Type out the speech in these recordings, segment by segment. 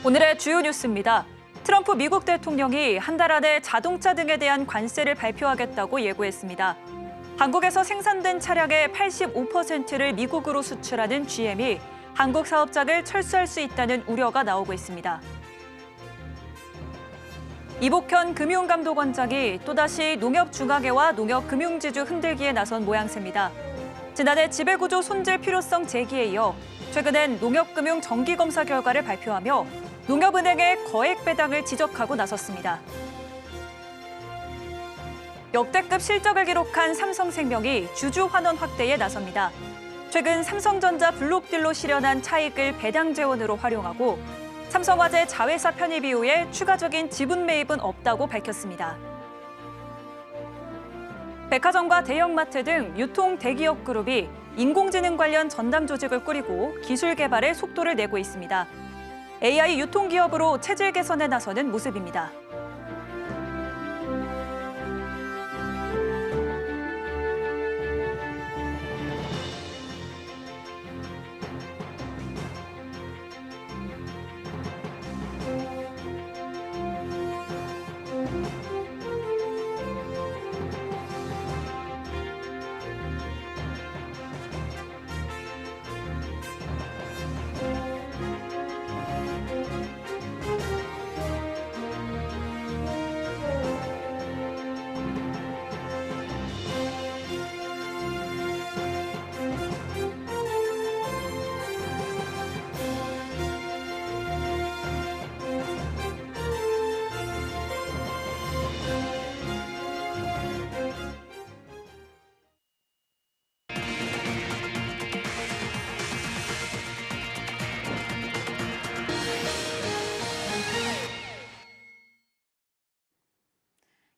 오늘의 주요 뉴스입니다. 트럼프 미국 대통령이 한 달 안에 자동차 등에 대한 관세를 발표하겠다고 예고했습니다. 한국에서 생산된 차량의 85%를 미국으로 수출하는 GM이 한국 사업장을 철수할 수 있다는 우려가 나오고 있습니다. 이복현 금융감독원장이 또다시 농협중앙회와 농협금융지주 흔들기에 나선 모양새입니다. 지난해 지배구조 손질 필요성 제기에 이어 최근엔 농협금융 정기검사 결과를 발표하며 농협은행의 거액 배당을 지적하고 나섰습니다. 역대급 실적을 기록한 삼성생명이 주주 환원 확대에 나섭니다. 최근 삼성전자 블록딜로 실현한 차익을 배당 재원으로 활용하고 삼성화재 자회사 편입 이후에 추가적인 지분 매입은 없다고 밝혔습니다. 백화점과 대형마트 등 유통 대기업 그룹이 인공지능 관련 전담 조직을 꾸리고 기술 개발에 속도를 내고 있습니다. AI 유통기업으로 체질 개선에 나서는 모습입니다.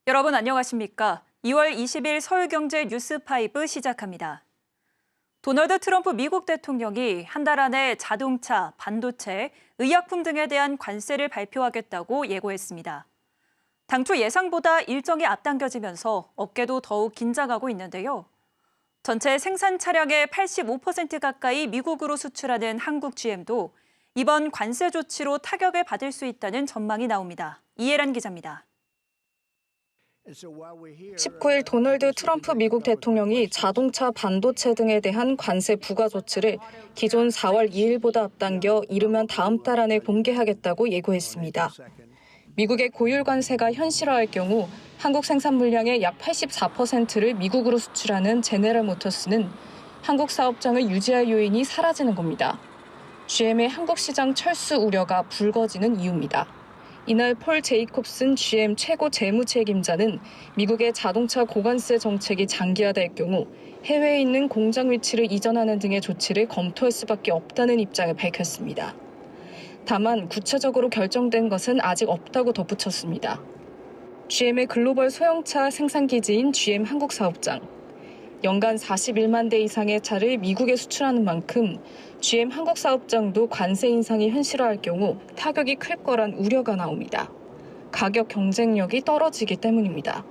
여러분 안녕하십니까? 2월 20일 서울경제 뉴스5 시작합니다. 도널드 트럼프 미국 대통령이 한 달 안에 자동차, 반도체, 의약품 등에 대한 관세를 발표하겠다고 예고했습니다. 당초 예상보다 일정이 앞당겨지면서 업계도 더욱 긴장하고 있는데요. 전체 생산 차량의 85% 가까이 미국으로 수출하는 한국 GM도 이번 관세 조치로 타격을 받을 수 있다는 전망이 나옵니다. 이해란 기자입니다. 19일 도널드 트럼프 미국 대통령이 자동차, 반도체 등에 대한 관세 부과 조치를 기존 4월 2일보다 앞당겨 이르면 다음 달 안에 공개하겠다고 예고했습니다. 미국의 고율 관세가 현실화할 경우 한국 생산 물량의 약 84%를 미국으로 수출하는 제네럴 모터스는 한국 사업장을 유지할 요인이 사라지는 겁니다. GM의 한국 시장 철수 우려가 불거지는 이유입니다. 이날 폴 제이콥슨 GM 최고 재무 책임자는 미국의 자동차 고관세 정책이 장기화될 경우 해외에 있는 공장 위치를 이전하는 등의 조치를 검토할 수밖에 없다는 입장을 밝혔습니다. 다만 구체적으로 결정된 것은 아직 없다고 덧붙였습니다. GM의 글로벌 소형차 생산기지인 GM 한국 사업장. 연간 41만 대 이상의 차를 미국에 수출하는 만큼 GM 한국 사업장도 관세 인상이 현실화할 경우 타격이 클 거란 우려가 나옵니다. 가격 경쟁력이 떨어지기 때문입니다.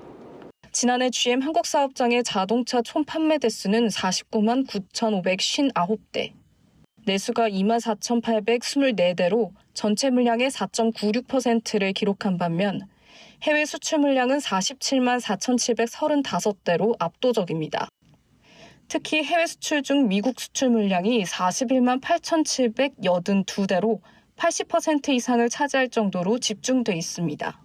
지난해 GM 한국 사업장의 자동차 총 판매 대수는 49만 9,559대, 내수가 24,824대로 전체 물량의 4.96%를 기록한 반면 해외 수출 물량은 47만 4,735대로 압도적입니다. 특히 해외 수출 중 미국 수출 물량이 41만 8,782대로 80% 이상을 차지할 정도로 집중돼 있습니다.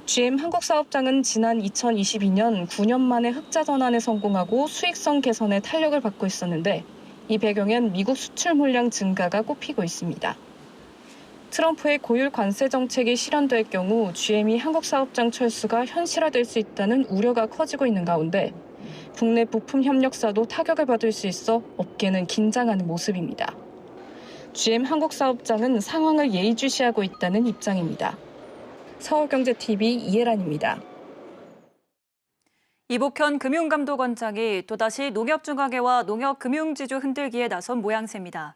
GM 한국 사업장은 지난 2022년 9년 만에 흑자 전환에 성공하고 수익성 개선에 탄력을 받고 있었는데 이 배경엔 미국 수출 물량 증가가 꼽히고 있습니다. 트럼프의 고율 관세 정책이 실현될 경우 GM이 한국 사업장 철수가 현실화될 수 있다는 우려가 커지고 있는 가운데 국내 부품 협력사도 타격을 받을 수 있어 업계는 긴장하는 모습입니다. GM 한국 사업장은 상황을 예의주시하고 있다는 입장입니다. 서울경제TV 이혜란입니다. 이복현 금융감독원장이 또다시 농협중앙회와 농협금융지주 흔들기에 나선 모양새입니다.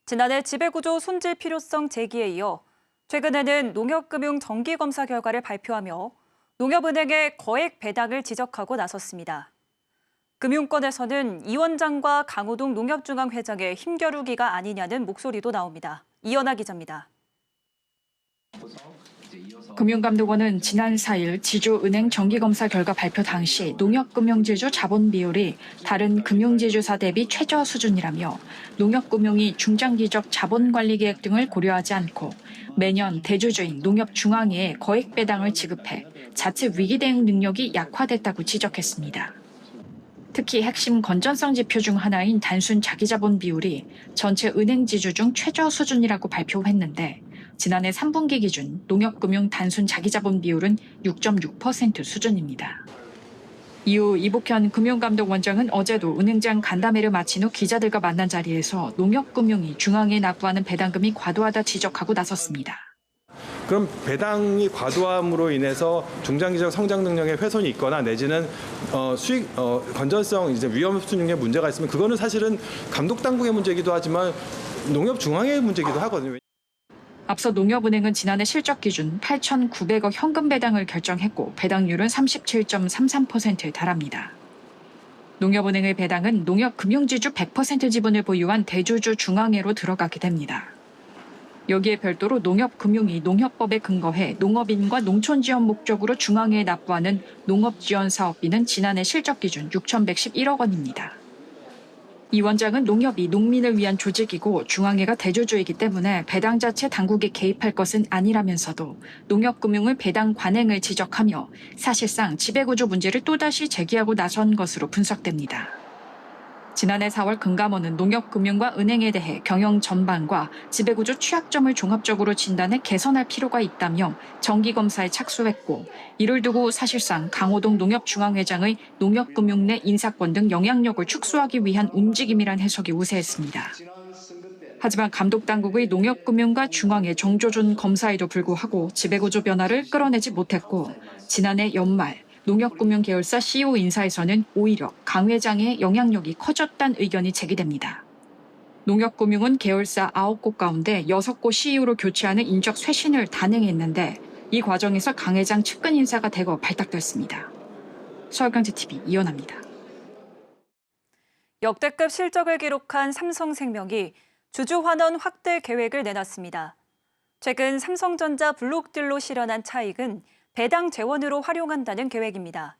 지난해 지배구조 손질 필요성 제기에 이어 최근에는 농협금융 정기검사 결과를 발표하며 농협은행의 거액 배당을 지적하고 나섰습니다. 금융권에서는 이 원장과 강호동 농협중앙회장의 힘겨루기가 아니냐는 목소리도 나옵니다. 이연아 기자입니다. 금융감독원은 지난 4일 지주은행 정기검사 결과 발표 당시 농협금융지주 자본 비율이 다른 금융지주사 대비 최저 수준이라며 농협금융이 중장기적 자본관리계획 등을 고려하지 않고 매년 대주주인 농협중앙회에 거액배당을 지급해 자체 위기대응 능력이 약화됐다고 지적했습니다. 특히 핵심 건전성 지표 중 하나인 단순 자기자본 비율이 전체 은행 지주 중 최저 수준이라고 발표했는데 지난해 3분기 기준 농협금융 단순 자기자본 비율은 6.6% 수준입니다. 이후 이복현 금융감독원장은 어제도 은행장 간담회를 마친 후 기자들과 만난 자리에서 농협금융이 중앙에 납부하는 배당금이 과도하다 지적하고 나섰습니다. 그럼 배당이 과도함으로 인해서 중장기적 성장 능력에 훼손이 있거나 내지는 수익 건전성 이제 위험 수준에 문제가 있으면 그거는 사실은 감독 당국의 문제이기도 하지만 농협 중앙의 문제이기도 하거든요. 앞서 농협은행은 지난해 실적 기준 8,900억 현금 배당을 결정했고 배당률은 37.33%에 달합니다. 농협은행의 배당은 농협금융지주 100% 지분을 보유한 대주주 중앙회로 들어가게 됩니다. 여기에 별도로 농협금융이 농협법에 근거해 농업인과 농촌지원 목적으로 중앙회에 납부하는 농업지원사업비는 지난해 실적 기준 6,111억 원입니다. 이 원장은 농협이 농민을 위한 조직이고 중앙회가 대주주이기 때문에 배당 자체 당국이 개입할 것은 아니라면서도 농협금융의 배당 관행을 지적하며 사실상 지배구조 문제를 또다시 제기하고 나선 것으로 분석됩니다. 지난해 4월 금감원은 농협금융과 은행에 대해 경영 전반과 지배구조 취약점을 종합적으로 진단해 개선할 필요가 있다며 정기검사에 착수했고 이를 두고 사실상 강호동 농협중앙회장의 농협금융 내 인사권 등 영향력을 축소하기 위한 움직임이란 해석이 우세했습니다. 하지만 감독당국의 농협금융과 중앙회 정조준 검사에도 불구하고 지배구조 변화를 끌어내지 못했고 지난해 연말 농협금융 계열사 CEO 인사에서는 오히려 강 회장의 영향력이 커졌다는 의견이 제기됩니다. 농협금융은 계열사 9곳 가운데 6곳 CEO로 교체하는 인적 쇄신을 단행했는데 이 과정에서 강 회장 측근 인사가 대거 발탁됐습니다. 서울경제TV 이현아입니다. 역대급 실적을 기록한 삼성생명이 주주 환원 확대 계획을 내놨습니다. 최근 삼성전자 블록딜로 실현한 차익은 배당 재원으로 활용한다는 계획입니다.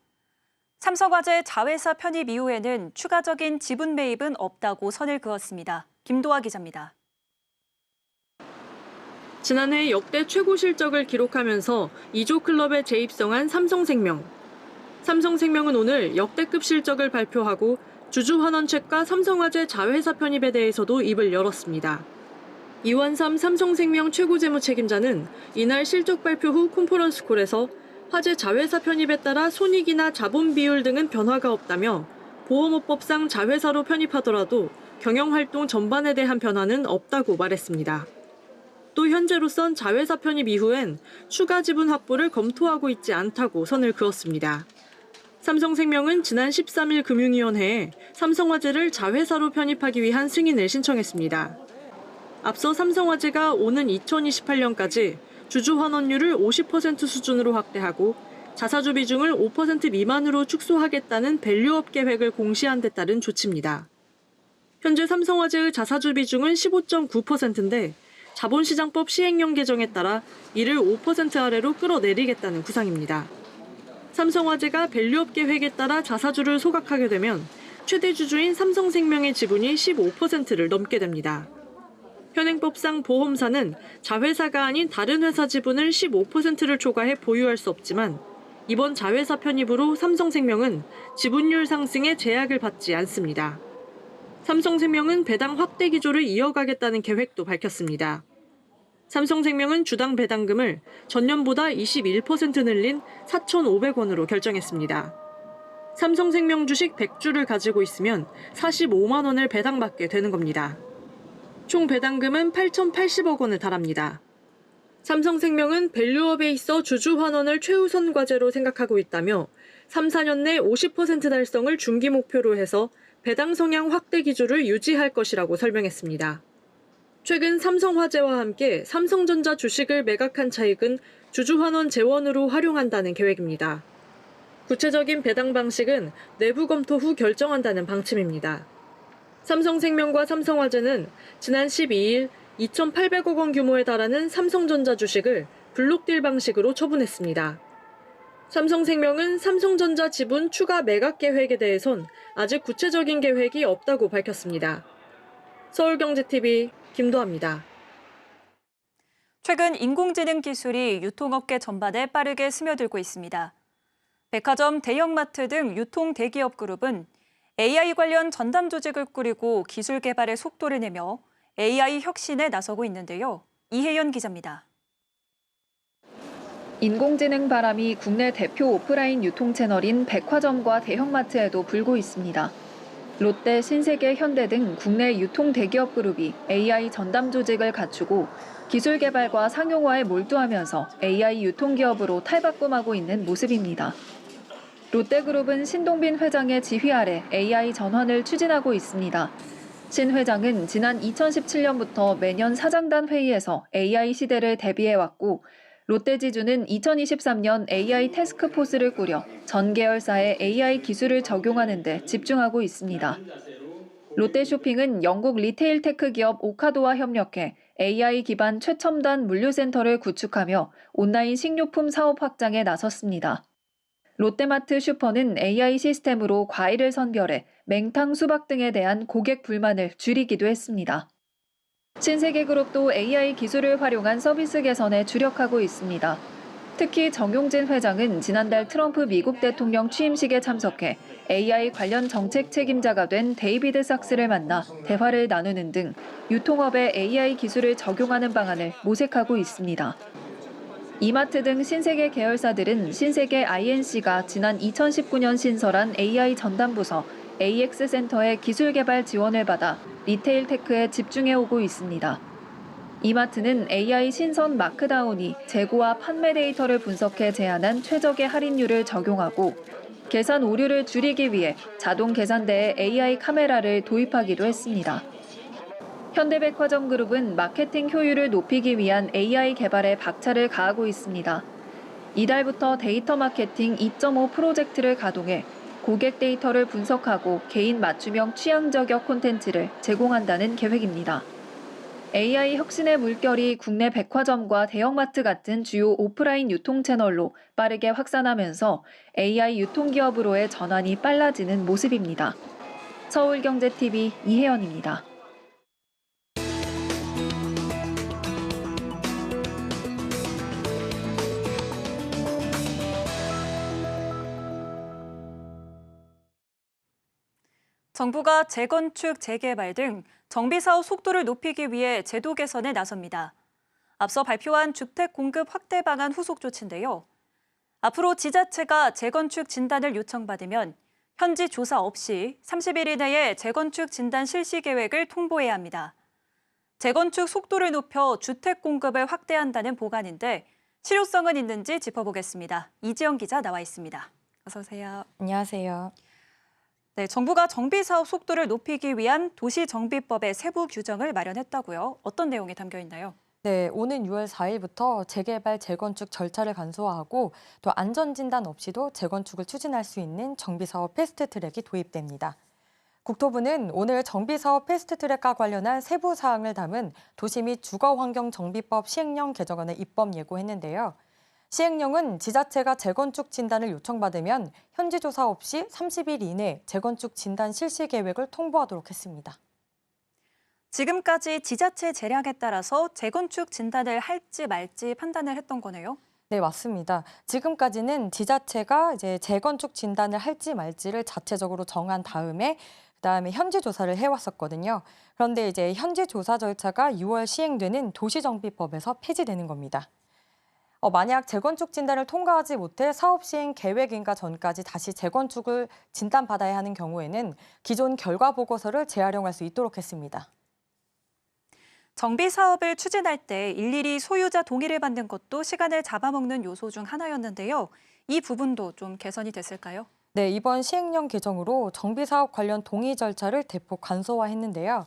삼성화재 자회사 편입 이후에는 추가적인 지분 매입은 없다고 선을 그었습니다. 김도하 기자입니다. 지난해 역대 최고 실적을 기록하면서 2조 클럽에 재입성한 삼성생명. 삼성생명은 오늘 역대급 실적을 발표하고 주주 환원책과 삼성화재 자회사 편입에 대해서도 입을 열었습니다. 이완삼 삼성생명 최고재무 책임자는 이날 실적 발표 후 컨퍼런스콜에서 화재 자회사 편입에 따라 손익이나 자본 비율 등은 변화가 없다며 보험업법상 자회사로 편입하더라도 경영활동 전반에 대한 변화는 없다고 말했습니다. 또 현재로선 자회사 편입 이후엔 추가 지분 확보를 검토하고 있지 않다고 선을 그었습니다. 삼성생명은 지난 13일 금융위원회에 삼성화재를 자회사로 편입하기 위한 승인을 신청했습니다. 앞서 삼성화재가 오는 2028년까지 주주 환원율을 50% 수준으로 확대하고 자사주 비중을 5% 미만으로 축소하겠다는 밸류업 계획을 공시한 데 따른 조치입니다. 현재 삼성화재의 자사주 비중은 15.9%인데 자본시장법 시행령 개정에 따라 이를 5% 아래로 끌어내리겠다는 구상입니다. 삼성화재가 밸류업 계획에 따라 자사주를 소각하게 되면 최대 주주인 삼성생명의 지분이 15%를 넘게 됩니다. 현행법상 보험사는 자회사가 아닌 다른 회사 지분을 15%를 초과해 보유할 수 없지만 이번 자회사 편입으로 삼성생명은 지분율 상승에 제약을 받지 않습니다. 삼성생명은 배당 확대 기조를 이어가겠다는 계획도 밝혔습니다. 삼성생명은 주당 배당금을 전년보다 21% 늘린 4,500원으로 결정했습니다. 삼성생명 주식 100주를 가지고 있으면 45만 원을 배당받게 되는 겁니다. 총 배당금은 8,080억 원을 달합니다. 삼성생명은 밸류업에 있어 주주 환원을 최우선 과제로 생각하고 있다며 3, 4년 내 50% 달성을 중기 목표로 해서 배당 성향 확대 기조를 유지할 것이라고 설명했습니다. 최근 삼성화재와 함께 삼성전자 주식을 매각한 차익은 주주 환원 재원으로 활용한다는 계획입니다. 구체적인 배당 방식은 내부 검토 후 결정한다는 방침입니다. 삼성생명과 삼성화재는 지난 12일 2,800억 원 규모에 달하는 삼성전자 주식을 블록딜 방식으로 처분했습니다. 삼성생명은 삼성전자 지분 추가 매각 계획에 대해선 아직 구체적인 계획이 없다고 밝혔습니다. 서울경제TV 김도아입니다. 최근 인공지능 기술이 유통업계 전반에 빠르게 스며들고 있습니다. 백화점, 대형마트 등 유통 대기업 그룹은 AI 관련 전담 조직을 꾸리고 기술 개발에 속도를 내며 AI 혁신에 나서고 있는데요. 이혜연 기자입니다. 인공지능 바람이 국내 대표 오프라인 유통 채널인 백화점과 대형마트에도 불고 있습니다. 롯데, 신세계, 현대 등 국내 유통 대기업 그룹이 AI 전담 조직을 갖추고 기술 개발과 상용화에 몰두하면서 AI 유통기업으로 탈바꿈하고 있는 모습입니다. 롯데그룹은 신동빈 회장의 지휘 아래 AI 전환을 추진하고 있습니다. 신 회장은 지난 2017년부터 매년 사장단 회의에서 AI 시대를 대비해왔고 롯데지주는 2023년 AI 태스크포스를 꾸려 전 계열사에 AI 기술을 적용하는 데 집중하고 있습니다. 롯데쇼핑은 영국 리테일 테크 기업 오카도와 협력해 AI 기반 최첨단 물류센터를 구축하며 온라인 식료품 사업 확장에 나섰습니다. 롯데마트 슈퍼는 AI 시스템으로 과일을 선별해 맹탕, 수박 등에 대한 고객 불만을 줄이기도 했습니다. 신세계그룹도 AI 기술을 활용한 서비스 개선에 주력하고 있습니다. 특히 정용진 회장은 지난달 트럼프 미국 대통령 취임식에 참석해 AI 관련 정책 책임자가 된 데이비드 sak스를 만나 대화를 나누는 등 유통업에 AI 기술을 적용하는 방안을 모색하고 있습니다. 이마트 등 신세계 계열사들은 신세계 INC가 지난 2019년 신설한 AI 전담부서 AX 센터의 기술 개발 지원을 받아 리테일 테크에 집중해오고 있습니다. 이마트는 AI 신선 마크다운이 재고와 판매 데이터를 분석해 제안한 최적의 할인율을 적용하고 계산 오류를 줄이기 위해 자동 계산대에 AI 카메라를 도입하기도 했습니다. 현대백화점그룹은 마케팅 효율을 높이기 위한 AI 개발에 박차를 가하고 있습니다. 이달부터 데이터 마케팅 2.5 프로젝트를 가동해 고객 데이터를 분석하고 개인 맞춤형 취향 저격 콘텐츠를 제공한다는 계획입니다. AI 혁신의 물결이 국내 백화점과 대형마트 같은 주요 오프라인 유통 채널로 빠르게 확산하면서 AI 유통기업으로의 전환이 빨라지는 모습입니다. 서울경제TV 이혜연입니다. 정부가 재건축, 재개발 등 정비사업 속도를 높이기 위해 제도 개선에 나섭니다. 앞서 발표한 주택 공급 확대 방안 후속 조치인데요. 앞으로 지자체가 재건축 진단을 요청받으면 현지 조사 없이 30일 이내에 재건축 진단 실시 계획을 통보해야 합니다. 재건축 속도를 높여 주택 공급을 확대한다는 보관인데 실효성은 있는지 짚어보겠습니다. 이지영 기자 나와 있습니다. 어서 오세요. 안녕하세요. 네, 정부가 정비사업 속도를 높이기 위한 도시정비법의 세부 규정을 마련했다고요. 어떤 내용이 담겨 있나요? 네, 오는 6월 4일부터 재개발, 재건축 절차를 간소화하고 또 안전진단 없이도 재건축을 추진할 수 있는 정비사업 패스트트랙이 도입됩니다. 국토부는 오늘 정비사업 패스트트랙과 관련한 세부 사항을 담은 도시 및 주거환경정비법 시행령 개정안을 입법 예고했는데요. 시행령은 지자체가 재건축 진단을 요청받으면 현지 조사 없이 30일 이내 재건축 진단 실시 계획을 통보하도록 했습니다. 지금까지 지자체 재량에 따라서 재건축 진단을 할지 말지 판단을 했던 거네요. 네, 맞습니다. 지금까지는 지자체가 이제 재건축 진단을 할지 말지를 자체적으로 정한 다음에 그다음에 현지 조사를 해왔었거든요. 그런데 이제 현지 조사 절차가 6월 시행되는 도시정비법에서 폐지되는 겁니다. 만약 재건축 진단을 통과하지 못해 사업 시행 계획인가 전까지 다시 재건축을 진단받아야 하는 경우에는 기존 결과 보고서를 재활용할 수 있도록 했습니다. 정비 사업을 추진할 때 일일이 소유자 동의를 받는 것도 시간을 잡아먹는 요소 중 하나였는데요. 이 부분도 좀 개선이 됐을까요? 네, 이번 시행령 개정으로 정비사업 관련 동의 절차를 대폭 간소화했는데요.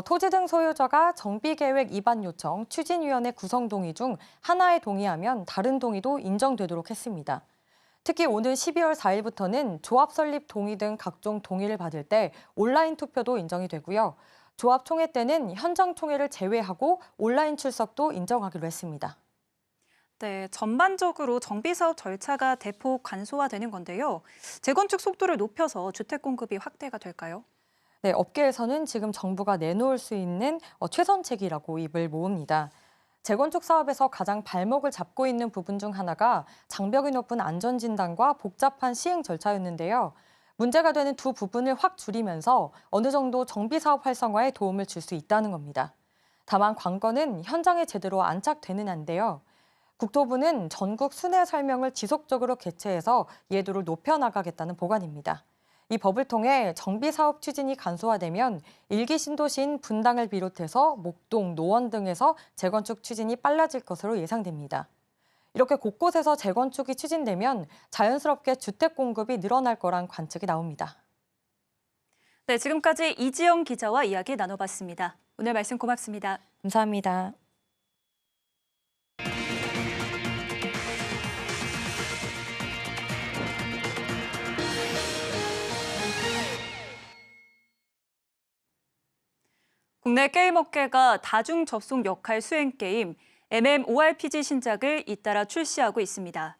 토지 등 소유자가 정비계획 입안 요청, 추진위원회 구성 동의 중 하나에 동의하면 다른 동의도 인정되도록 했습니다. 특히 오는 12월 4일부터는 조합 설립 동의 등 각종 동의를 받을 때 온라인 투표도 인정이 되고요. 조합 총회 때는 현장 총회를 제외하고 온라인 출석도 인정하기로 했습니다. 네, 전반적으로 정비 사업 절차가 대폭 간소화되는 건데요. 재건축 속도를 높여서 주택 공급이 확대가 될까요? 네, 업계에서는 지금 정부가 내놓을 수 있는 최선책이라고 입을 모읍니다. 재건축 사업에서 가장 발목을 잡고 있는 부분 중 하나가 장벽이 높은 안전진단과 복잡한 시행 절차였는데요. 문제가 되는 두 부분을 확 줄이면서 어느 정도 정비 사업 활성화에 도움을 줄 수 있다는 겁니다. 다만 관건은 현장에 제대로 안착되느냐인데요. 국토부는 전국 순회 설명을 지속적으로 개최해서 이해도를 높여나가겠다는 보관입니다. 이 법을 통해 정비 사업 추진이 간소화되면 일기 신도시인 분당을 비롯해서 목동, 노원 등에서 재건축 추진이 빨라질 것으로 예상됩니다. 이렇게 곳곳에서 재건축이 추진되면 자연스럽게 주택 공급이 늘어날 거란 관측이 나옵니다. 네, 지금까지 이지영 기자와 이야기 나눠봤습니다. 오늘 말씀 고맙습니다. 감사합니다. 국내 게임 업계가 다중 접속 역할 수행 게임 MMORPG 신작을 잇따라 출시하고 있습니다.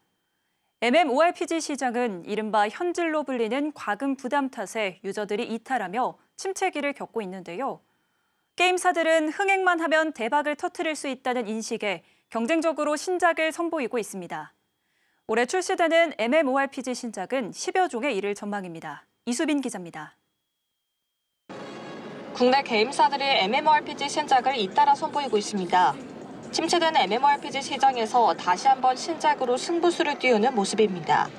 MMORPG 시장은 이른바 현질로 불리는 과금 부담 탓에 유저들이 이탈하며 침체기를 겪고 있는데요. 게임사들은 흥행만 하면 대박을 터뜨릴 수 있다는 인식에 경쟁적으로 신작을 선보이고 있습니다. 올해 출시되는 MMORPG 신작은 10여 종에 이를 전망입니다. 이수빈 기자입니다. 국내 게임사들이 MMORPG 신작을 잇따라 선보이고 있습니다. 침체된 MMORPG 시장에서 다시 한번 신작으로 승부수를 띄우는 모습입니다.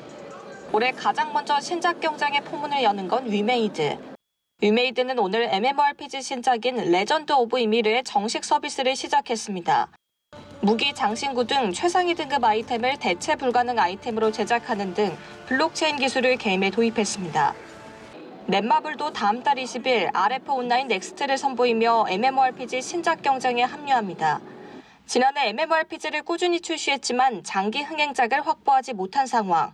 올해 가장 먼저 신작 경쟁의 포문을 여는 건 위메이드. 위메이드는 오늘 MMORPG 신작인 레전드 오브 이미르의 정식 서비스를 시작했습니다. 무기, 장신구 등 최상위 등급 아이템을 대체 불가능 아이템으로 제작하는 등 블록체인 기술을 게임에 도입했습니다. 넷마블도 다음 달 20일 RF 온라인 넥스트를 선보이며 MMORPG 신작 경쟁에 합류합니다. 지난해 MMORPG를 꾸준히 출시했지만 장기 흥행작을 확보하지 못한 상황.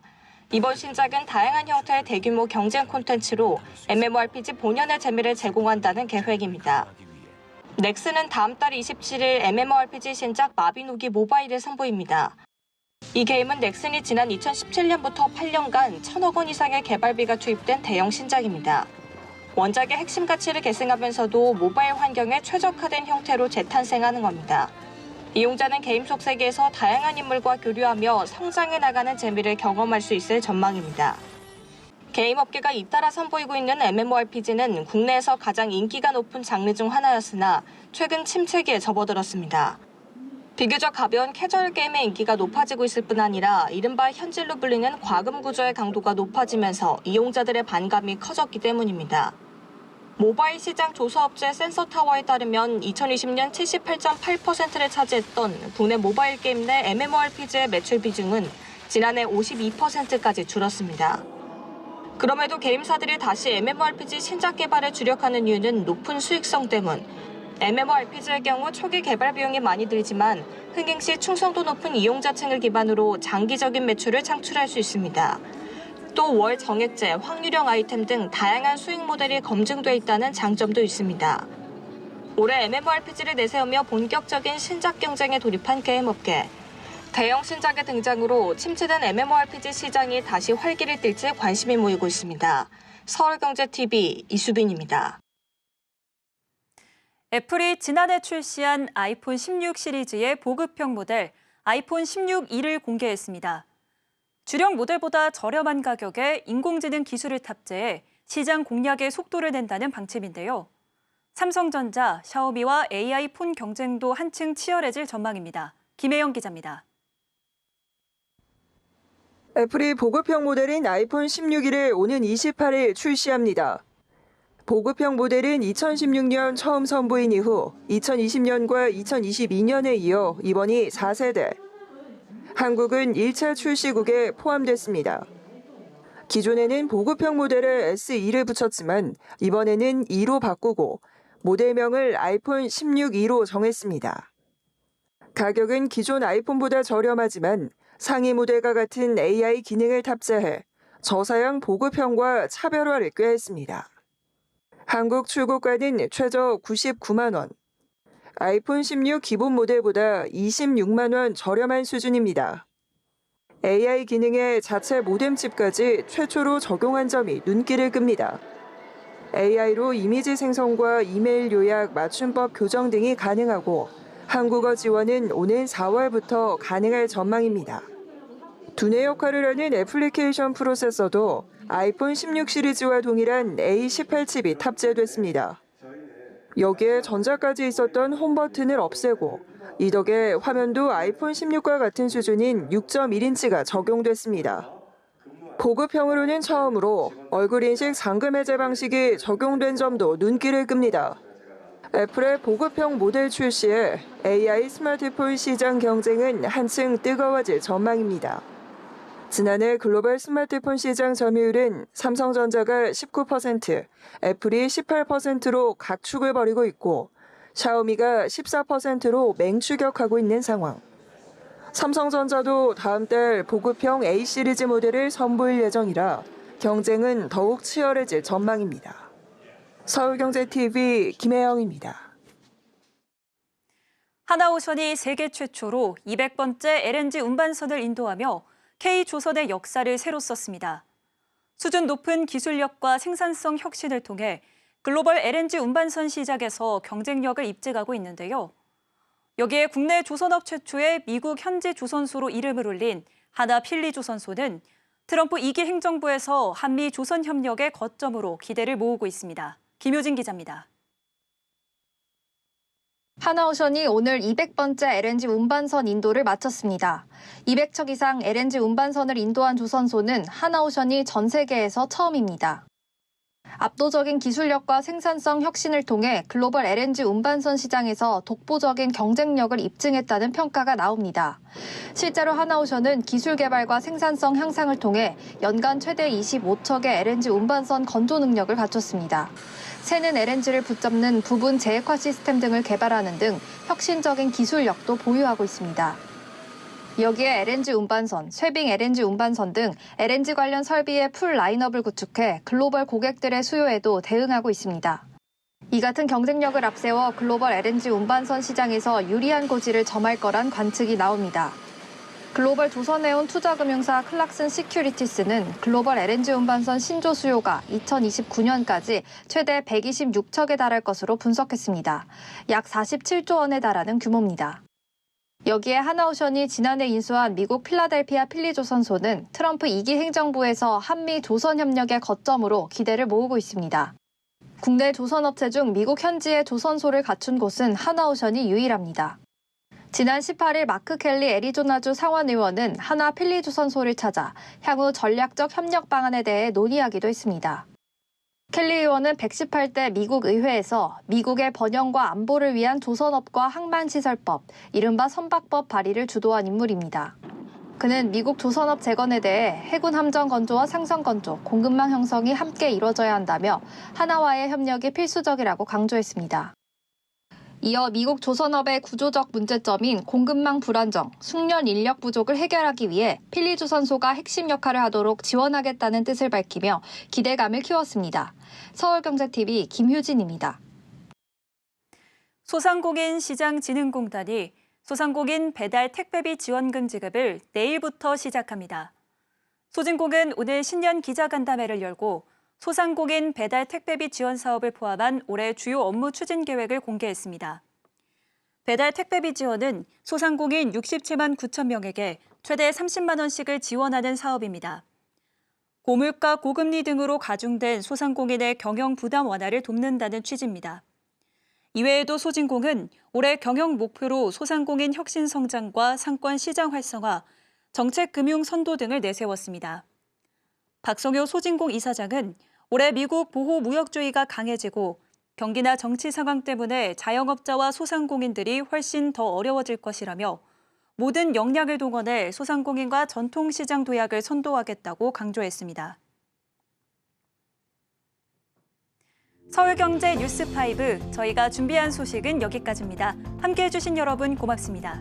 이번 신작은 다양한 형태의 대규모 경쟁 콘텐츠로 MMORPG 본연의 재미를 제공한다는 계획입니다. 넥슨은 다음 달 27일 MMORPG 신작 마비노기 모바일을 선보입니다. 이 게임은 넥슨이 지난 2017년부터 8년간 1,000억 원 이상의 개발비가 투입된 대형 신작입니다. 원작의 핵심 가치를 계승하면서도 모바일 환경에 최적화된 형태로 재탄생하는 겁니다. 이용자는 게임 속 세계에서 다양한 인물과 교류하며 성장해 나가는 재미를 경험할 수 있을 전망입니다. 게임 업계가 잇따라 선보이고 있는 MMORPG는 국내에서 가장 인기가 높은 장르 중 하나였으나 최근 침체기에 접어들었습니다. 비교적 가벼운 캐주얼 게임의 인기가 높아지고 있을 뿐 아니라 이른바 현질로 불리는 과금 구조의 강도가 높아지면서 이용자들의 반감이 커졌기 때문입니다. 모바일 시장 조사업체 센서타워에 따르면 2020년 78.8%를 차지했던 국내 모바일 게임 내 MMORPG의 매출 비중은 지난해 52%까지 줄었습니다. 그럼에도 게임사들이 다시 MMORPG 신작 개발에 주력하는 이유는 높은 수익성 때문. MMORPG의 경우 초기 개발 비용이 많이 들지만 흥행 시 충성도 높은 이용자층을 기반으로 장기적인 매출을 창출할 수 있습니다. 또 월 정액제, 확률형 아이템 등 다양한 수익 모델이 검증돼 있다는 장점도 있습니다. 올해 MMORPG를 내세우며 본격적인 신작 경쟁에 돌입한 게임업계. 대형 신작의 등장으로 침체된 MMORPG 시장이 다시 활기를 띨지 관심이 모이고 있습니다. 서울경제TV 이수빈입니다. 애플이 지난해 출시한 아이폰 16 시리즈의 보급형 모델 아이폰 16e를 공개했습니다. 주력 모델보다 저렴한 가격에 인공지능 기술을 탑재해 시장 공략에 속도를 낸다는 방침인데요. 삼성전자, 샤오미와 AI 폰 경쟁도 한층 치열해질 전망입니다. 김혜영 기자입니다. 애플이 보급형 모델인 아이폰 16을 오는 28일 출시합니다. 보급형 모델은 2016년 처음 선보인 이후 2020년과 2022년에 이어 이번이 4세대. 한국은 1차 출시국에 포함됐습니다. 기존에는 보급형 모델에 SE를 붙였지만 이번에는 2로 바꾸고 모델명을 아이폰 16e로 정했습니다. 가격은 기존 아이폰보다 저렴하지만 상위 모델과 같은 AI 기능을 탑재해 저사양 보급형과 차별화를 꾀했습니다. 한국 출고가는 최저 99만 원. 아이폰 16 기본 모델보다 26만 원 저렴한 수준입니다. AI 기능에 자체 모뎀 칩까지 최초로 적용한 점이 눈길을 끕니다. AI로 이미지 생성과 이메일 요약, 맞춤법 교정 등이 가능하고 한국어 지원은 오는 4월부터 가능할 전망입니다. 두뇌 역할을 하는 애플리케이션 프로세서도 아이폰 16 시리즈와 동일한 A18 칩이 탑재됐습니다. 여기에 전자까지 있었던 홈 버튼을 없애고 이 덕에 화면도 아이폰 16과 같은 수준인 6.1인치가 적용됐습니다. 보급형으로는 처음으로 얼굴 인식 잠금 해제 방식이 적용된 점도 눈길을 끕니다. 애플의 보급형 모델 출시에 AI 스마트폰 시장 경쟁은 한층 뜨거워질 전망입니다. 지난해 글로벌 스마트폰 시장 점유율은 삼성전자가 19%, 애플이 18%로 각축을 벌이고 있고 샤오미가 14%로 맹추격하고 있는 상황. 삼성전자도 다음 달 보급형 A 시리즈 모델을 선보일 예정이라 경쟁은 더욱 치열해질 전망입니다. 서울경제TV 김혜영입니다. 하나오션이 세계 최초로 200번째 LNG 운반선을 인도하며 K조선의 역사를 새로 썼습니다. 수준 높은 기술력과 생산성 혁신을 통해 글로벌 LNG 운반선 시장에서 경쟁력을 입증하고 있는데요. 여기에 국내 조선업 최초의 미국 현지 조선소로 이름을 올린 하나필리조선소는 트럼프 2기 행정부에서 한미 조선 협력의 거점으로 기대를 모으고 있습니다. 김효진 기자입니다. 하나오션이 오늘 200번째 LNG 운반선 인도를 마쳤습니다. 200척 이상 LNG 운반선을 인도한 조선소는 하나오션이 전 세계에서 처음입니다. 압도적인 기술력과 생산성 혁신을 통해 글로벌 LNG 운반선 시장에서 독보적인 경쟁력을 입증했다는 평가가 나옵니다. 실제로 하나오션은 기술 개발과 생산성 향상을 통해 연간 최대 25척의 LNG 운반선 건조 능력을 갖췄습니다. 새는 LNG를 붙잡는 부분 제액화 시스템 등을 개발하는 등 혁신적인 기술력도 보유하고 있습니다. 여기에 LNG 운반선, 쇠빙 LNG 운반선 등 LNG 관련 설비의 풀 라인업을 구축해 글로벌 고객들의 수요에도 대응하고 있습니다. 이 같은 경쟁력을 앞세워 글로벌 LNG 운반선 시장에서 유리한 고지를 점할 거란 관측이 나옵니다. 글로벌 조선해운 투자금융사 클락슨 시큐리티스는 글로벌 LNG 운반선 신조 수요가 2029년까지 최대 126척에 달할 것으로 분석했습니다. 약 47조 원에 달하는 규모입니다. 여기에 하나오션이 지난해 인수한 미국 필라델피아 필리조선소는 트럼프 2기 행정부에서 한미 조선 협력의 거점으로 기대를 모으고 있습니다. 국내 조선업체 중 미국 현지에 조선소를 갖춘 곳은 하나오션이 유일합니다. 지난 18일 마크 켈리 애리조나주 상원의원은 하나 필리조선소를 찾아 향후 전략적 협력 방안에 대해 논의하기도 했습니다. 켈리 의원은 118대 미국 의회에서 미국의 번영과 안보를 위한 조선업과 항만시설법, 이른바 선박법 발의를 주도한 인물입니다. 그는 미국 조선업 재건에 대해 해군 함정 건조와 상선 건조, 공급망 형성이 함께 이뤄져야 한다며 하나와의 협력이 필수적이라고 강조했습니다. 이어 미국 조선업의 구조적 문제점인 공급망 불안정, 숙련 인력 부족을 해결하기 위해 필리조선소가 핵심 역할을 하도록 지원하겠다는 뜻을 밝히며 기대감을 키웠습니다. 서울경제TV 김효진입니다. 소상공인 시장진흥공단이 소상공인 배달 택배비 지원금 지급을 내일부터 시작합니다. 소진공은 오늘 신년 기자간담회를 열고 소상공인 배달 택배비 지원 사업을 포함한 올해 주요 업무 추진 계획을 공개했습니다. 배달 택배비 지원은 소상공인 67만 9천 명에게 최대 30만 원씩을 지원하는 사업입니다. 고물가, 고금리 등으로 가중된 소상공인의 경영 부담 완화를 돕는다는 취지입니다. 이외에도 소진공은 올해 경영 목표로 소상공인 혁신 성장과 상권 시장 활성화, 정책 금융 선도 등을 내세웠습니다. 박성효 소진공 이사장은 올해 미국 보호 무역주의가 강해지고 경기나 정치 상황 때문에 자영업자와 소상공인들이 훨씬 더 어려워질 것이라며 모든 역량을 동원해 소상공인과 전통시장 도약을 선도하겠다고 강조했습니다. 서울경제 뉴스5, 저희가 준비한 소식은 여기까지입니다. 함께해 주신 여러분 고맙습니다.